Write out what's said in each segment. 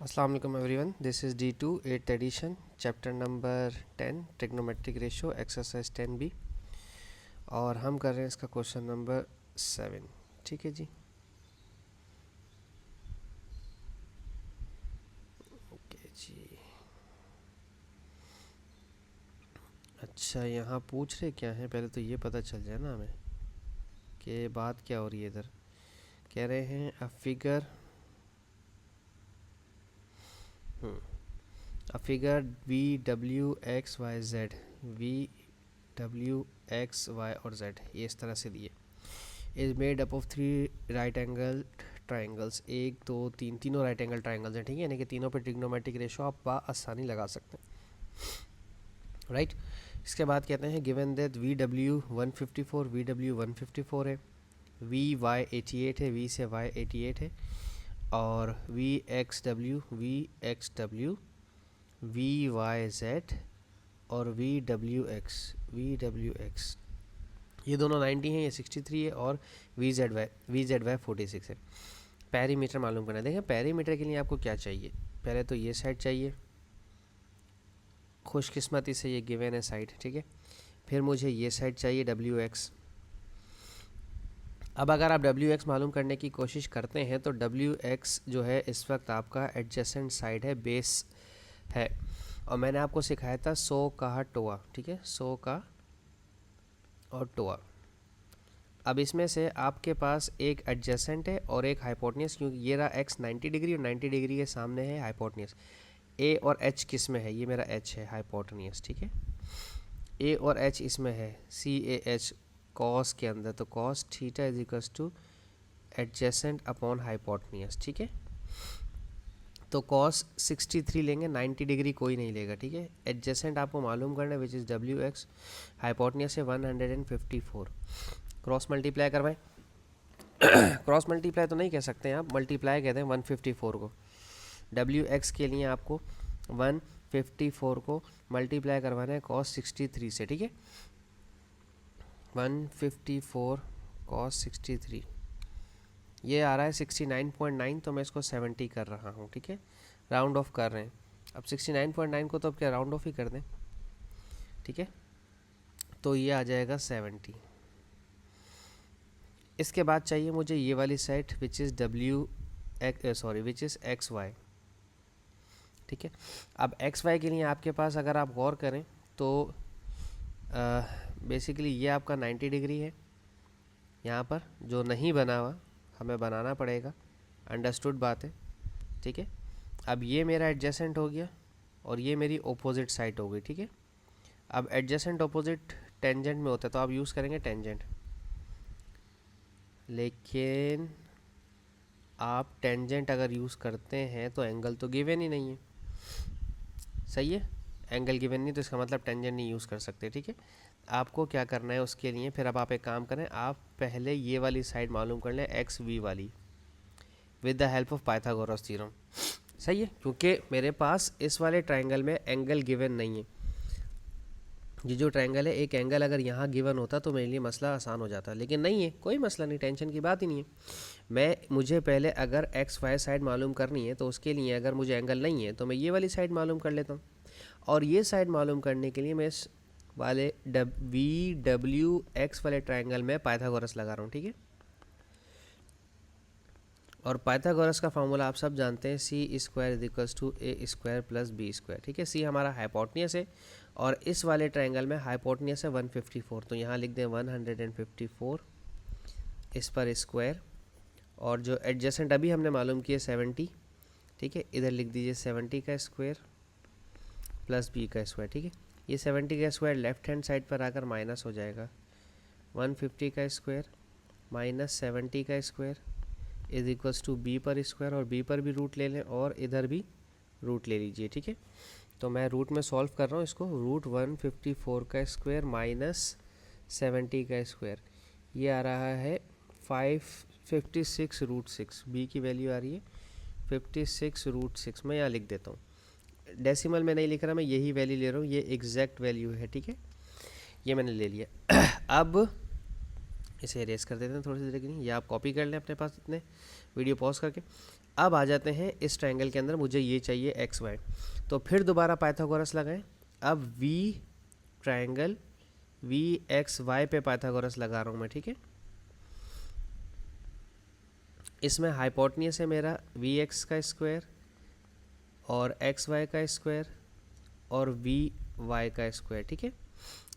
अस्सलाम वालेकुम everyone, this is D2 8th edition, chapter number 10 trigonometric ratio, exercise 10B। और हम कर रहे हैं इसका क्वेश्चन नंबर 7। ठीक है जी, ओके जी। अच्छा, यहाँ पूछ रहे क्या है, पहले तो ये पता चल जाए ना हमें कि बात क्या हो रही है। इधर कह रहे हैं अ फिगर VWXYZ, VWXY और Z ये इस तरह से दिए, is made up of 3 right angle triangles. एक दो तीन, तीनों राइट एंगल ट्राइंगल्स हैं। ठीक है, यानी कि तीनों पे ट्रिग्नोमेट्रिक रेशो आप आसानी लगा सकते हैं, राइट। इसके बाद कहते हैं गिवन दैट VW 154, VW 154 है, VY 88 है, V से Y 88 है, और VXW VYZ और VWX ये दोनों 90 हैं, ये 63 है, और VZY 46 है। पैरीमीटर मालूम करना है। देखें, पैरीमीटर के लिए आपको क्या चाहिए, पहले तो ये साइड चाहिए, खुशकिस्मती से ये गिवन है साइड, ठीक है। फिर मुझे ये साइड चाहिए WX। अब अगर आप WX मालूम करने की कोशिश करते हैं तो WX जो है इस वक्त आपका एडजेसेंट साइड है, बेस है, और मैंने आपको सिखाया था 100 का टोआ, ठीक है, 100 का और टोआ। अब इसमें से आपके पास एक एडजेसेंट है और एक हाइपोटेन्यूस, क्योंकि ये रहा x 90 डिग्री और 90 डिग्री के सामने है हाइपोटेन्यूस। a और h किस में है, ये मेरा h है हाइपोटेन्यूस, ठीक है। a और h इसमें है CAH कॉस के अंदर, तो cos theta is equals two adjacent upon hypotenuse, ठीक है। तो कॉस 63 लेंगे, 90 डिग्री कोई नहीं लेगा, ठीक है। एडजेसेंट आपको मालूम करना है विच इज़ WX, हाइपोटेन्यूस है 154। क्रॉस मल्टीप्लाई करवाएं। क्रॉस मल्टीप्लाई तो नहीं कह सकते हैं आप, मल्टीप्लाई कहते हैं 154 को। WX के लिए आपको 154 को मल्टीप्लाई करवाना है cos 63 से, ठीक है। 154 cos 63 ये आ रहा है 69.9, तो मैं इसको 70 कर रहा हूँ, ठीक है। राउंड ऑफ कर रहे हैं। अब 69.9 को तो अब क्या राउंड ऑफ ही कर दें, ठीक है। तो ये आ जाएगा 70। इसके बाद चाहिए मुझे ये वाली side which is which is XY, ठीक है। अब XY के लिए आपके पास अगर आप गौर करें तो बेसिकली ये आपका 90 डिग्री है, यहाँ पर जो नहीं बना हुआ हमें बनाना पड़ेगा, अंडरस्टूड बात है, ठीक है। अब ये मेरा एडजेसेंट हो गया और ये मेरी ओपोजिट साइड हो गई, ठीक है। अब एडजेसेंट ओपोजिट टेंजेंट में होता है तो आप यूज़ करेंगे टेंजेंट, लेकिन आप टेंजेंट अगर यूज़ करते हैं तो एंगल तो गिवन ही नहीं है, सही है। एंगल गिवन नहीं तो इसका मतलब टेंजेंट नहीं यूज़ कर सकते, ठीक है। आपको क्या करना है उसके लिए, फिर अब आप एक काम करें, आप पहले ये वाली साइड मालूम कर लें XV वाली with the help of Pythagoras theorem, सही है। क्योंकि मेरे पास इस वाले ट्रायंगल में एंगल गिवन नहीं है। ये जो ट्रायंगल है, एक एंगल अगर यहाँ गिवन होता तो मेरे लिए मसला आसान हो जाता, लेकिन नहीं है, कोई मसला नहीं, टेंशन की बात ही नहीं है। मुझे पहले अगर XY साइड मालूम करनी है तो उसके लिए अगर मुझे एंगल नहीं है तो मैं ये वाली साइड मालूम कर लेता हूँ, और ये साइड मालूम करने के लिए मैं इस वाले VWX वाले ट्रायंगल में पाइथागोरस लगा रहा हूँ, ठीक है। और पाइथागोरस का फार्मूला आप सब जानते हैं, C square is equals to A² plus B square, ठीक है। C हमारा हाइपोटेन्यूस है और इस वाले ट्रायंगल में हाइपोटेन्यूस है 154, तो यहाँ लिख दें 154 इस पर स्क्वायर, और जो एडजेसेंट अभी हमने मालूम किया 70, ठीक है, इधर लिख दीजिए 70 का स्क्वायर प्लस B का स्क्वायर, ठीक है। ये 70 का स्क्वायर लेफ्ट हैंड साइड पर आकर माइनस हो जाएगा, 150 का स्क्वायर माइनस 70 का square is equals to B पर स्क्वायर, और B पर भी रूट ले लें और इधर भी रूट ले लीजिए, ठीक है। तो मैं रूट में सॉल्व कर रहा हूँ इसको, रूट 154 का स्क्वायर माइनस 70 का स्क्वायर, ये आ रहा है 556 रूट 6, B की वैल्यू आ रही है 56 रूट 6। मैं यहाँ लिख देता हूँ, डेसिमल में नहीं लिख रहा, मैं यही वैल्यू ले रहा हूँ, ये एग्जैक्ट वैल्यू है, ठीक है। ये मैंने ले लिया। अब इसे इरेज कर देते हैं थोड़ी सी देर के लिए, या आप कॉपी कर लें अपने पास इतने, वीडियो पॉज करके। अब आ जाते हैं इस ट्रायंगल के अंदर, मुझे ये चाहिए एक्स वाई, तो फिर दोबारा पाइथागोरस लगाएं। अब we triangle V X Y पे पाइथागोरस लगा रहा हूँ मैं, ठीक है। इसमें हाइपोटेन्यूस है मेरा वी एक्स का स्क्वायर और एक्स वाई का स्क्वायर और वी वाई का स्क्वायर, ठीक है।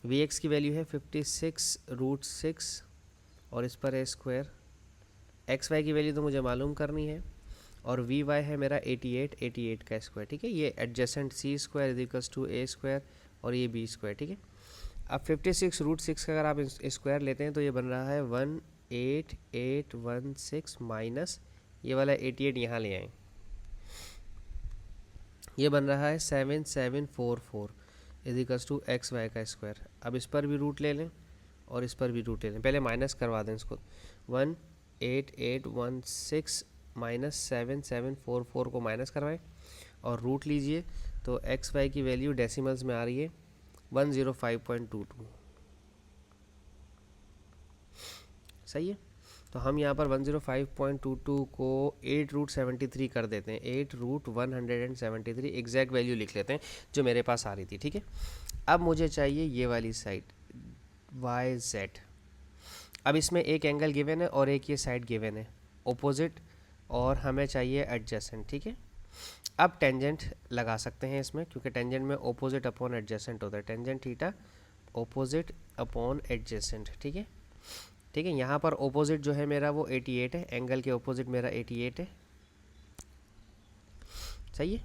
वी एक्स की वैल्यू है 56√6 और इस पर है स्क्वायर। एक्स वाई की वैल्यू तो मुझे मालूम करनी है और वी वाई है मेरा 88 का स्क्वायर, ठीक है। ये adjacent C square is equals to A square और ये बी स्क्वायर, ठीक है। अब 56√6 का अगर आप स्क्वायर लेते हैं तो ये बन रहा है 18816 माइनस ये वाला 88 यहाँ ले आए, ये बन रहा है 7744 is equals to X Y का स्क्वायर। अब इस पर भी रूट ले लें और इस पर भी रूट ले लें, पहले माइनस करवा दें इसको। 18816 माइनस 7744 को माइनस करवाएं और रूट लीजिए, तो एक्स वाई की वैल्यू डेसिमल्स में आ रही है 105.22, सही है। तो हम यहाँ पर 105.22 को 8√73 कर देते हैं, 8√173 एग्जैक्ट वैल्यू लिख लेते हैं जो मेरे पास आ रही थी, ठीक है। अब मुझे चाहिए ये वाली साइड वाई जेड। अब इसमें एक एंगल गिवन है और एक ये साइड गिवन है ओपोजिट, और हमें चाहिए एडजेसेंट, ठीक है। अब टेंजेंट लगा सकते हैं इसमें, क्योंकि टेंजेंट में ओपोजिट अपॉन एडजेसेंट होता है, tangent theta opposite upon adjacent, ठीक है। ठीक है, यहाँ पर ओपोजिट जो है मेरा वो 88 है, एंगल के ओपोजिट मेरा 88 है, सही है।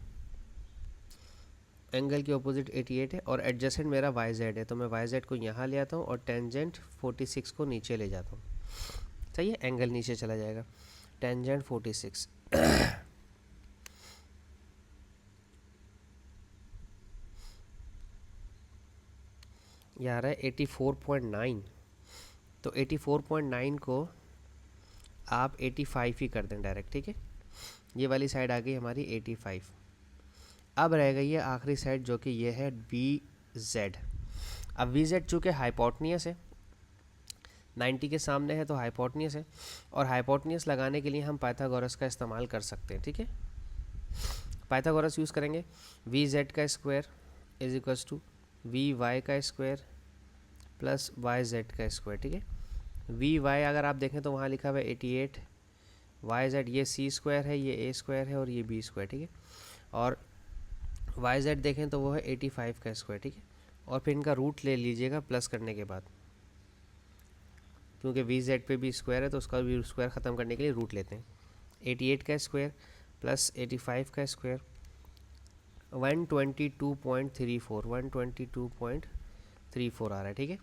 एंगल के ओपोजिट 88 है और एडजेसेंट मेरा वाई जेड है, तो मैं वाई जेड को यहाँ ले आता हूँ और टेंजेंट 46 को नीचे ले जाता हूँ, सही है। एंगल नीचे चला जाएगा, टेंजेंट 46 ये आ रहा है 84.9, तो 84.9 को आप 85 ही कर दें डायरेक्ट, ठीक है। ये वाली साइड आ गई हमारी 85। अब रह गई है आखिरी साइड जो कि ये है वी जेड। अब वी जेड चूँकि हाइपोटेन्यूस है, 90 के सामने है तो हाइपोटेन्यूस है, और हाइपोटेन्यूस लगाने के लिए हम पाइथागोरस का इस्तेमाल कर सकते हैं, ठीक है। पाइथागोरस यूज़ करेंगे, वी जेड का square is equals to V Y का स्क्वायर प्लस वाई जेड का स्क्वायर, ठीक है। वी वाई अगर आप देखें तो वहाँ लिखा हुआ है 88, वाई जेड ये सी स्क्वायर है, ये ए स्क्वायर है और ये बी स्क्वायर, ठीक है। और वाई जेड देखें तो वो है 85 का स्क्वायर, ठीक है। और फिर इनका रूट ले लीजिएगा प्लस करने के बाद, क्योंकि वी जेड पे भी स्क्वायर है तो उसका भी स्क्वायर ख़त्म करने के लिए रूट लेते हैं। 88 का स्क्वायर प्लस 85 का स्क्वायर 122.34 आ रहा है, ठीक है।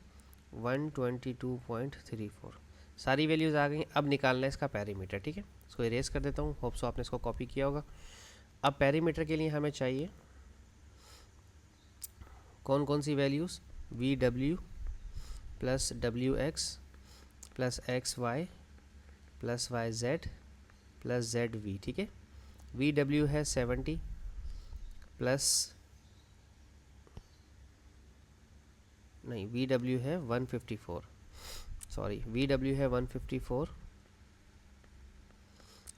122.34 सारी वैल्यूज़ आ गई। अब निकालना है इसका पैरीमीटर, ठीक है। इसको इरेज कर देता हूँ, होप सो आपने इसको कॉपी किया होगा। अब पैरीमीटर के लिए हमें चाहिए कौन कौन सी values, V W plus W X plus X Y plus Y Z plus Z V, ठीक है। वी डब्ल्यू है 70 प्लस नहीं, वी डब्ल्यू है 154, सॉरी वी डब्ल्यू है 154,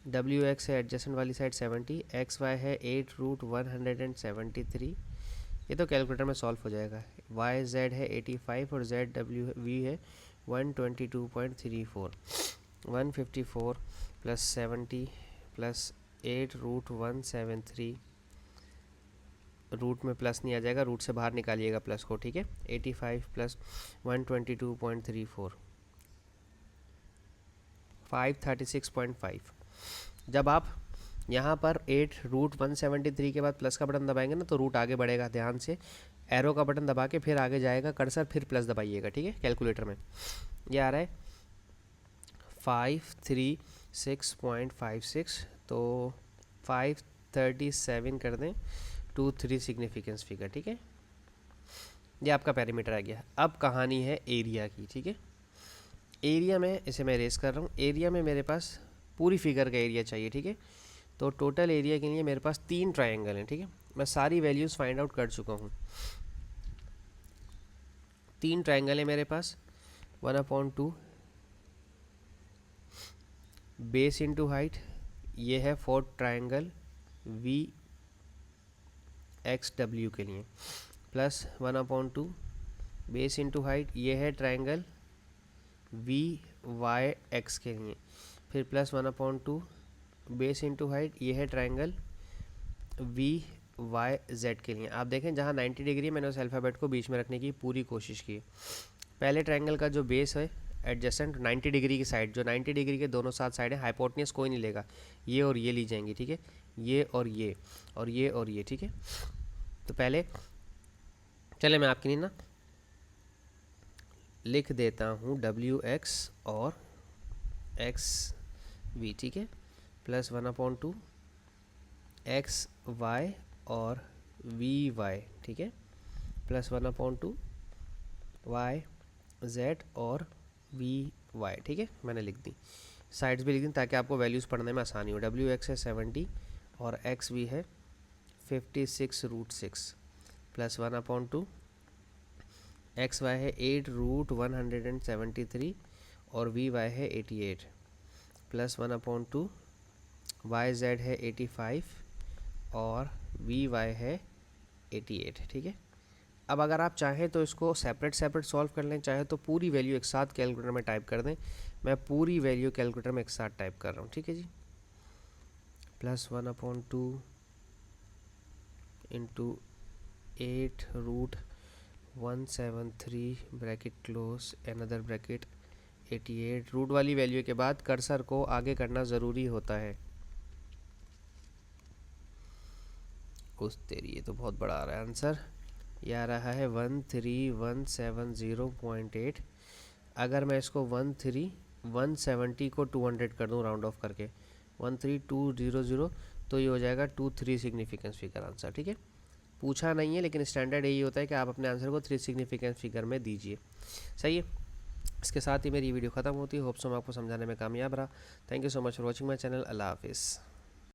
डब्ल्यू एक्स है एडजेसेंट वाली साइड 70, एक्स वाई है 8√173, ये तो कैलकुलेटर में सॉल्व हो जाएगा। वाई जेड है 85 और जेड डब्ल्यू वी है 122.34, 154 प्लस 70 प्लस 8√173, रूट में प्लस नहीं आ जाएगा, रूट से बाहर निकालिएगा प्लस को, ठीक है। 85 प्लस 122.34 536.5। जब आप यहाँ पर 8√173 के बाद प्लस का बटन दबाएंगे ना तो रूट आगे बढ़ेगा, ध्यान से एरो का बटन दबा के फिर आगे जाएगा कर्सर, फिर प्लस दबाइएगा, ठीक है। कैलकुलेटर में ये आ रहा है 536.56, तो 537 कर दें, 23 सिग्निफिकेंस फिगर, ठीक है। ये आपका पैरामीटर आ गया। अब कहानी है एरिया की, ठीक है। एरिया में इसे मैं रेस कर रहा हूँ, एरिया में मेरे पास पूरी फिगर का एरिया चाहिए, ठीक है। तो टोटल एरिया के लिए मेरे पास 3 ट्रायंगल हैं, ठीक है। मैं सारी वैल्यूज़ फाइंड आउट कर चुका हूँ। 3 ट्रायंगल है मेरे पास, 1/2 बेस इंटू हाइट, ये है for triangle V X W के लिए, प्लस 1/2 बेस इंटू हाइट, ये है ट्राइंगल वी वाई एक्स के लिए, फिर प्लस 1/2 बेस इंटू हाइट, ये है ट्राइंगल वी वाई जेड के लिए। आप देखें जहाँ 90 डिग्री मैंने उस अल्फ़ाबेट को बीच में रखने की पूरी कोशिश की। पहले ट्राइंगल का जो बेस है एडजेसेंट 90 डिग्री की साइड, जो 90 डिग्री के दोनों साथ साइड है, हाइपोटेन्यूज कोई नहीं लेगा, ये और ये ली जाएंगी, ठीक है, ये और ये और ये और ये, ठीक है। तो पहले चले मैं आपके लिए ना लिख देता हूँ WX और XV, ठीक है, प्लस 1/2 XY और VY, ठीक है, प्लस 1/2 YZ और VY, ठीक है, मैंने लिख दी, साइड्स भी लिख दी ताकि आपको वैल्यूज़ पढ़ने में आसानी हो। WX है 70 और XV है 56√6, प्लस 1/2 XY है 8√173 और VY है 88, प्लस 1/2 YZ है 85 और VY है 88, ठीक है। अब अगर आप चाहें तो इसको सेपरेट सेपरेट सॉल्व कर लें, चाहे तो पूरी वैल्यू एक साथ कैलकुलेटर में टाइप कर दें। मैं पूरी वैल्यू कैलकुलेटर में एक साथ टाइप कर रहा हूँ, ठीक है जी। Plus 1/2 into 8√173 bracket close another bracket 88। Root वाली वैल्यू के बाद कर्सर को आगे करना ज़रूरी होता है। उस तेरी, ये तो बहुत बड़ा आ रहा है आंसर, ये आ रहा है 13170.8। अगर मैं इसको 13170 को 200 कर दूँ राउंड ऑफ करके 13200, तो ये हो जाएगा 23 सिग्निफिकेंस फिगर आंसर, ठीक है। पूछा नहीं है लेकिन स्टैंडर्ड यही होता है कि आप अपने आंसर को 3 सिग्निफिकेंस फिगर में दीजिए, सही है। इसके साथ ही मेरी वीडियो ख़त्म होती है। होप सो मैं आपको समझाने में कामयाब रहा। Thank you so much for watching my channel. अल्लाह हाफिज़।